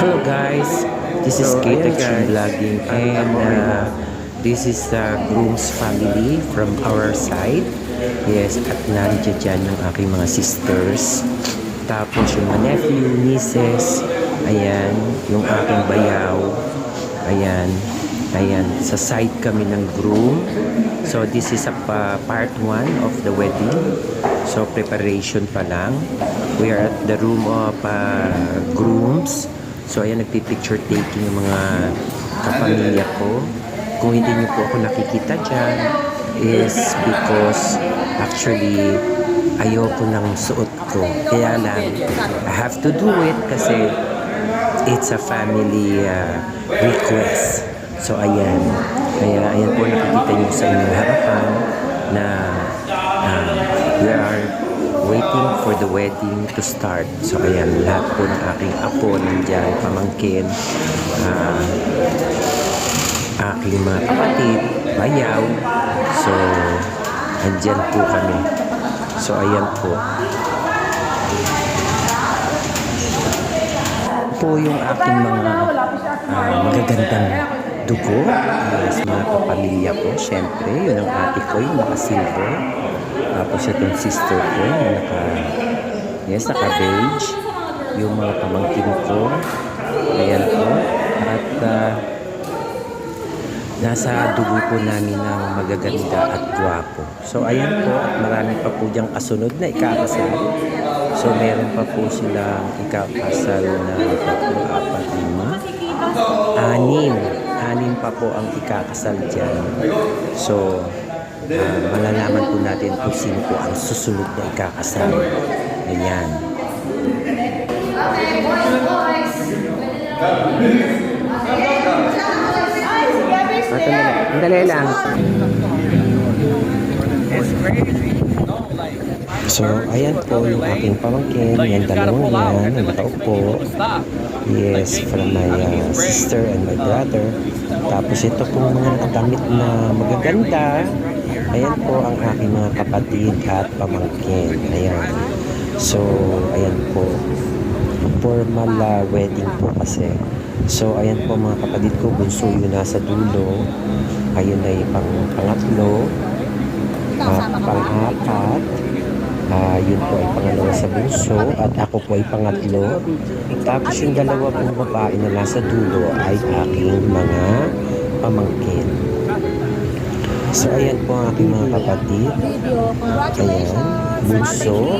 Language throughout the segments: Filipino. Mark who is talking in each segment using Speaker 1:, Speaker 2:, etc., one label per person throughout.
Speaker 1: Hello guys, this is Kate Extreme Vlogging, and this is the groom's family from our side. Yes, at nandiyan dyan yung aking mga sisters. Tapos yung mga nephew, nieces, ayan, yung aking bayaw, ayan, ayan, sa side kami ng groom. So this is a part 1 of the wedding. So preparation pa lang. We are at the room of grooms. So ayan, nagpipicture taking yung mga kapamilya ko. Kung hindi niyo po ako nakikita dyan is because actually ayoko ng suot ko. Kaya lang, I have to do it kasi it's a family request. So ayan, kaya ayan po nakikita niyo sa inyong harapan na we are waiting for the wedding to start. So ayan, lahat po ng aking apo nandyan, pamangkin, aking mga kapatid, bayaw. So andyan po kami. So ayan po. Po yung aking mga magagandang dugo. Yes, mga kapamilya ko. Siyempre, yun ang ate ko, yung naka-silver. Tapos itong sister ko, naka-beige. Yung mga pamangkin ko. Ayan po. At nasa dugo po namin ng magaganda at gwapo. So ayan po, at marami pa po diyang kasunod na ikakasal. So meron pa po silang ikakasal na 6 pa po ang ikakasal dyan. So malalaman po natin kung sino po ang susunod na ikakasal. Ayan. Dali lang. So, ayan po yung aking pamangkin. Yan, dalawang yan na nakaupo. Yes, from my sister and my brother. Tapos ito po mga nakadamit na magaganda. Ayan po ang aking mga kapatid at pamangkin. Ayan. So, ayan po. Formal wedding po kasi. So, ayan po mga kapatid ko. Bunso yun nasa dulo. Ayun ay pangatlo. Pang-apat. Yun po ay pangalawa sa bunso. At ako po ay pangatlo. Tapos yung dalawa pong babae na nasa dulo ay aking mga pamangkin. So, ayan po ang aking mga kapatid. Ayan. Bunso.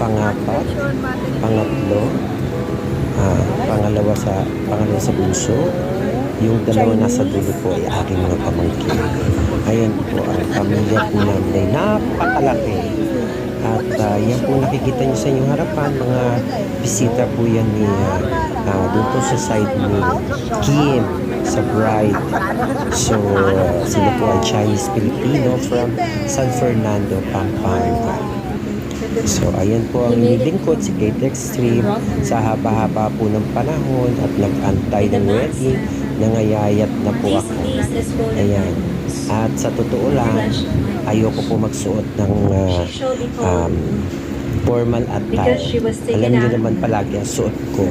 Speaker 1: Pangapat. Pangatlo. Pangalawa sa bunso. Yung dalawa nasa dulo po ay aking mga pamangkin. Ayan po ang pamilya po namin ay napakalaki. At yan po nakikita nyo sa inyong harapan, mga bisita po yan ni doon po sa side ni Kim, sa bride. So sila po ay Chinese-Filipino from San Fernando, Pampanga. So, ayan po ang nilingkod si Kate Extreme sa haba-haba po ng panahon at nag-antay ng wedding, nangayayat na po ako. Ayan. At sa totoo lang, ayoko po magsuot ng formal attire. Alam niyo naman palagi ang suot ko.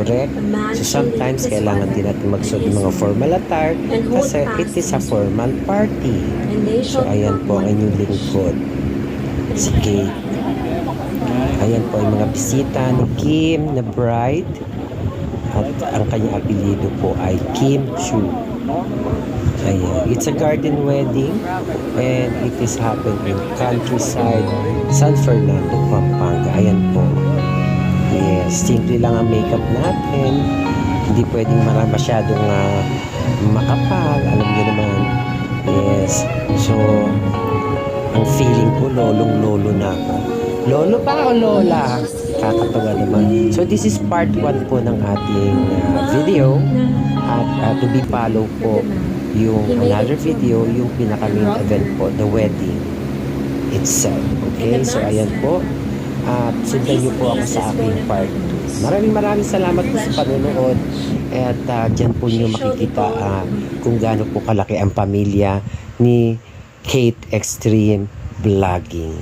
Speaker 1: Correct? So, sometimes kailangan din natin magsuot ng mga formal attire kasi it is a formal party. So, ayan po ang inyong lingkod. Si Kate. Ayan po ang mga bisita ni Kim na bride. At ang kanyang apelido po ay Kim Chu. Ayan. It's a garden wedding and it is happened in countryside, San Fernando, Pampanga. Ayan po. Yes, simple lang ang makeup natin. Hindi pwedeng masyadong makapal. Alam niyo naman. Yes. So, ang feeling ko, lolong-lolo na ako. Lolo ba o lola? Kakatawa naman. So, this is part 1 po ng ating video. At to be follow po yung another video, yung pinaka-main event po, the wedding itself. Okay? So, ayan po. Sundan niyo po ako sa aking part 2. Maraming salamat po sa panonood. At dyan po niyo makikita kung gaano po kalaki ang pamilya ni Kate Extreme Vlogging.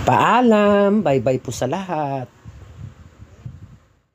Speaker 1: Paalam! Bye-bye po sa lahat!